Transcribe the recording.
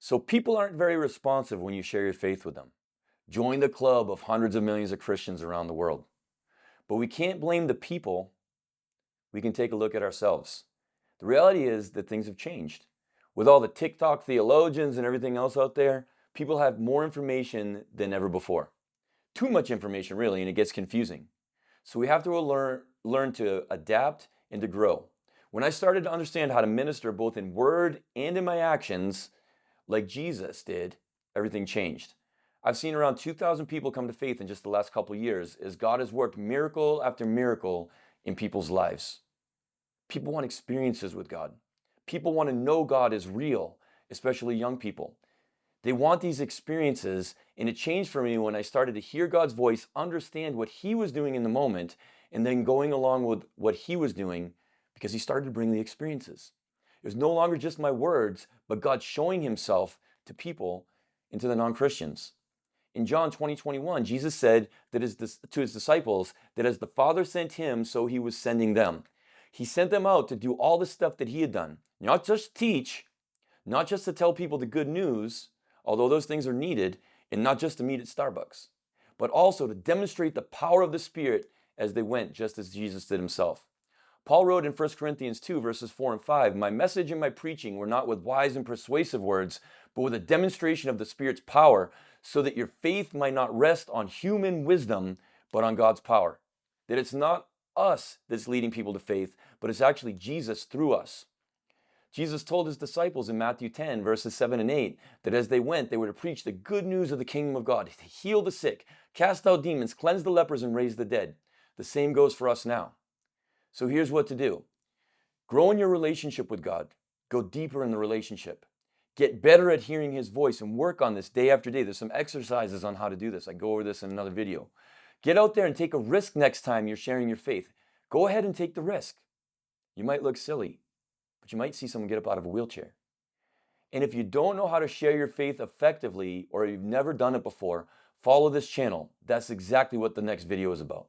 So people aren't very responsive when you share your faith with them. Join the club of hundreds of millions of Christians around the world. But we can't blame the people. We can take a look at ourselves. The reality is that things have changed. With all the TikTok theologians and everything else out there, people have more information than ever before. Too much information, really, and it gets confusing. So we have to learn to adapt and to grow. When I started to understand how to minister both in word and in my actions, like Jesus did, everything changed. I've seen around 2,000 people come to faith in just the last couple of years as God has worked miracle after miracle in people's lives. People want experiences with God. People want to know God is real, especially young people. They want these experiences, and it changed for me when I started to hear God's voice, understand what He was doing in the moment, and then going along with what He was doing because He started to bring the experiences. It was no longer just my words, but God showing Himself to people and to the non-Christians. In John 20:21, Jesus said that to His disciples that as the Father sent Him, so He was sending them. He sent them out to do all the stuff that He had done, not just teach, not just to tell people the good news, although those things are needed, and not just to meet at Starbucks, but also to demonstrate the power of the Spirit as they went, just as Jesus did Himself. Paul wrote in 1 Corinthians 2, verses 4 and 5, "My message and my preaching were not with wise and persuasive words, but with a demonstration of the Spirit's power, so that your faith might not rest on human wisdom, but on God's power." That it's not us that's leading people to faith, but it's actually Jesus through us. Jesus told His disciples in Matthew 10, verses 7 and 8, that as they went, they were to preach the good news of the kingdom of God, to heal the sick, cast out demons, cleanse the lepers, and raise the dead. The same goes for us now. So here's what to do. Grow in your relationship with God. Go deeper in the relationship. Get better at hearing His voice and work on this day after day. There's some exercises on how to do this. I go over this in another video. Get out there and take a risk next time you're sharing your faith. Go ahead and take the risk. You might look silly, but you might see someone get up out of a wheelchair. And if you don't know how to share your faith effectively, or you've never done it before, follow this channel. That's exactly what the next video is about.